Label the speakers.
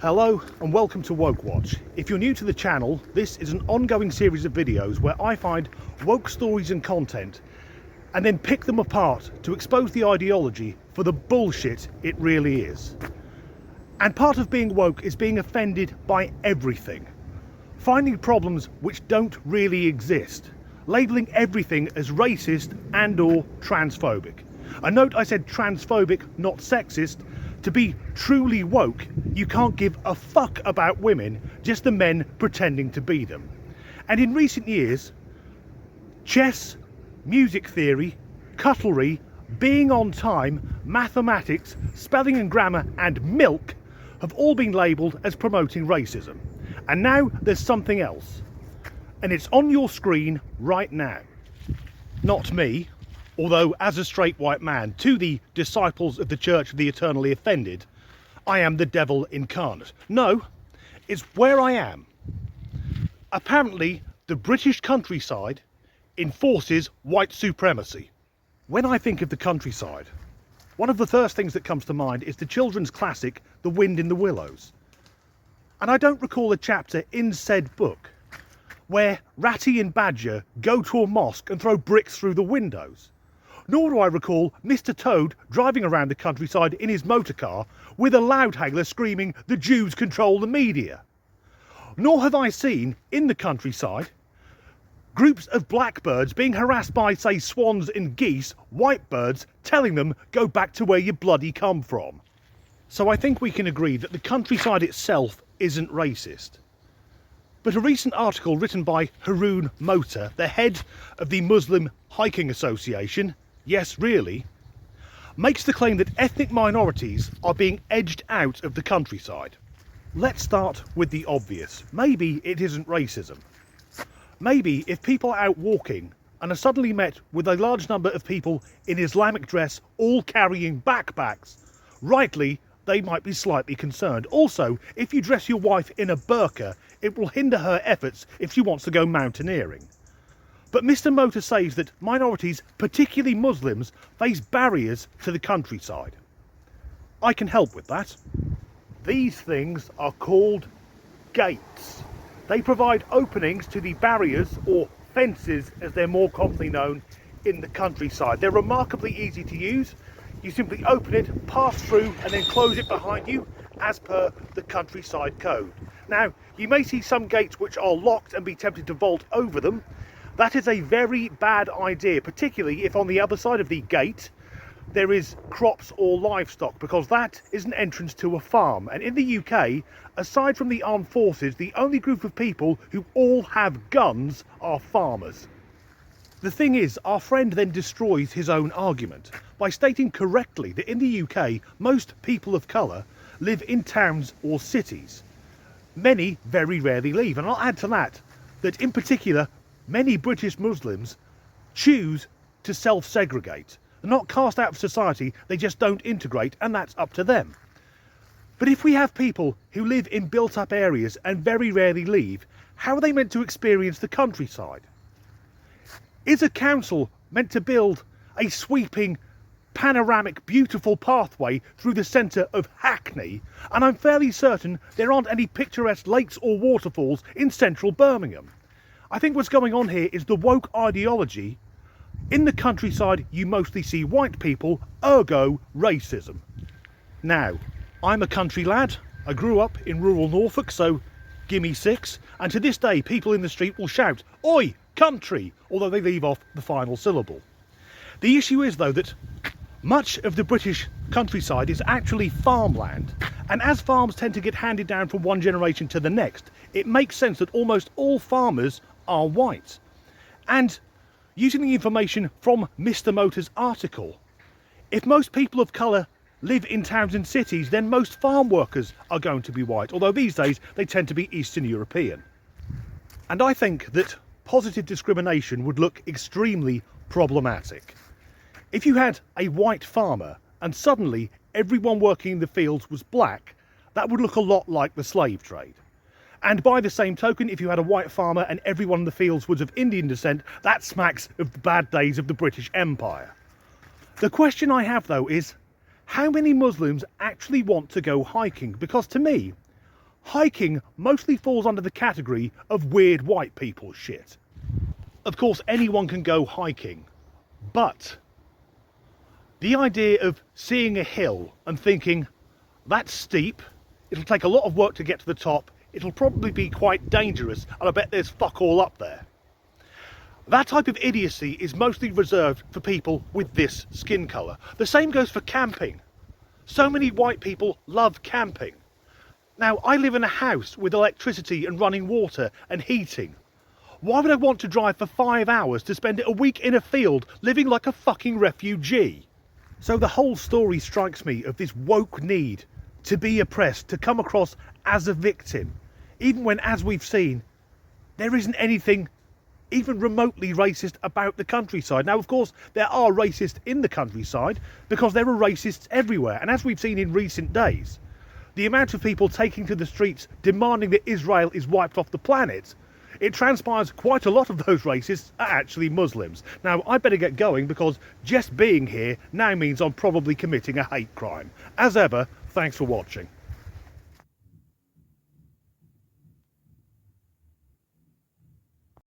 Speaker 1: Hello and welcome to Woke Watch. If you're new to the channel, this is an ongoing series of videos where I find woke stories and content and then pick them apart to expose the ideology for the bullshit it really is. And part of being woke is being offended by everything, finding problems which don't really exist, labelling everything as racist and or transphobic. A note, I said transphobic, not sexist. To be truly woke, you can't give a fuck about women, just the men pretending to be them. And in recent years, chess, music theory, cutlery, being on time, mathematics, spelling and grammar, and milk have all been labelled as promoting racism. And now there's something else. And it's on your screen right now. Not me. Although, as a straight white man, to the disciples of the Church of the Eternally Offended, I am the devil incarnate. No, it's where I am. Apparently, the British countryside enforces white supremacy. When I think of the countryside, one of the first things that comes to mind is the children's classic, The Wind in the Willows. And I don't recall a chapter in said book where Ratty and Badger go to a mosque and throw bricks through the windows. Nor do I recall Mr. Toad driving around the countryside in his motor car with a loudhailer screaming, "The Jews control the media." Nor have I seen, in the countryside, groups of blackbirds being harassed by, say, swans and geese, white birds, telling them, "Go back to where you bloody come from." So I think we can agree that the countryside itself isn't racist. But a recent article written by Haroon Motor, the head of the Muslim Hiking Association, yes really, makes the claim that ethnic minorities are being edged out of the countryside. Let's start with the obvious. Maybe it isn't racism. Maybe if people are out walking and are suddenly met with a large number of people in Islamic dress all carrying backpacks, rightly they might be slightly concerned. Also, if you dress your wife in a burqa, it will hinder her efforts if she wants to go mountaineering. But Mr. Motor says that minorities, particularly Muslims, face barriers to the countryside. I can help with that. These things are called gates. They provide openings to the barriers, or fences as they're more commonly known, in the countryside. They're remarkably easy to use. You simply open it, pass through, and then close it behind you as per the countryside code. Now, you may see some gates which are locked and be tempted to vault over them. That is a very bad idea, particularly if on the other side of the gate there is crops or livestock, because that is an entrance to a farm. And in the UK, aside from the armed forces, the only group of people who all have guns are farmers. The thing is, our friend then destroys his own argument by stating correctly that in the UK, most people of colour live in towns or cities. Many very rarely leave, and I'll add to that, that in particular, many British Muslims choose to self-segregate. They're not cast out of society, they just don't integrate, and that's up to them. But if we have people who live in built-up areas and very rarely leave, how are they meant to experience the countryside? Is a council meant to build a sweeping, panoramic, beautiful pathway through the centre of Hackney? And I'm fairly certain there aren't any picturesque lakes or waterfalls in central Birmingham. I think what's going on here is the woke ideology. In the countryside, you mostly see white people, ergo racism. Now, I'm a country lad. I grew up in rural Norfolk, so gimme 6. And to this day, people in the street will shout, "Oi, country," although they leave off the final syllable. The issue is, though, that much of the British countryside is actually farmland. And as farms tend to get handed down from one generation to the next, it makes sense that almost all farmers are white. And using the information from Mr. Motor's article, if most people of colour live in towns and cities, then most farm workers are going to be white, although these days they tend to be Eastern European. And I think that positive discrimination would look extremely problematic. If you had a white farmer and suddenly everyone working in the fields was black, that would look a lot like the slave trade. And by the same token, if you had a white farmer and everyone in the fields was of Indian descent, that smacks of the bad days of the British Empire. The question I have, though, is how many Muslims actually want to go hiking? Because to me, hiking mostly falls under the category of weird white people shit. Of course, anyone can go hiking, but the idea of seeing a hill and thinking, that's steep, it'll take a lot of work to get to the top, it'll probably be quite dangerous, and I bet there's fuck all up there. That type of idiocy is mostly reserved for people with this skin colour. The same goes for camping. So many white people love camping. Now, I live in a house with electricity and running water and heating. Why would I want to drive for 5 hours to spend a week in a field living like a fucking refugee? So the whole story strikes me of this woke need to be oppressed, to come across as a victim, even when, as we've seen, there isn't anything even remotely racist about the countryside. Now, of course, there are racists in the countryside because there are racists everywhere. And as we've seen in recent days, the amount of people taking to the streets demanding that Israel is wiped off the planet, it transpires quite a lot of those racists are actually Muslims. Now, I better get going because just being here now means I'm probably committing a hate crime. As ever, thanks for watching.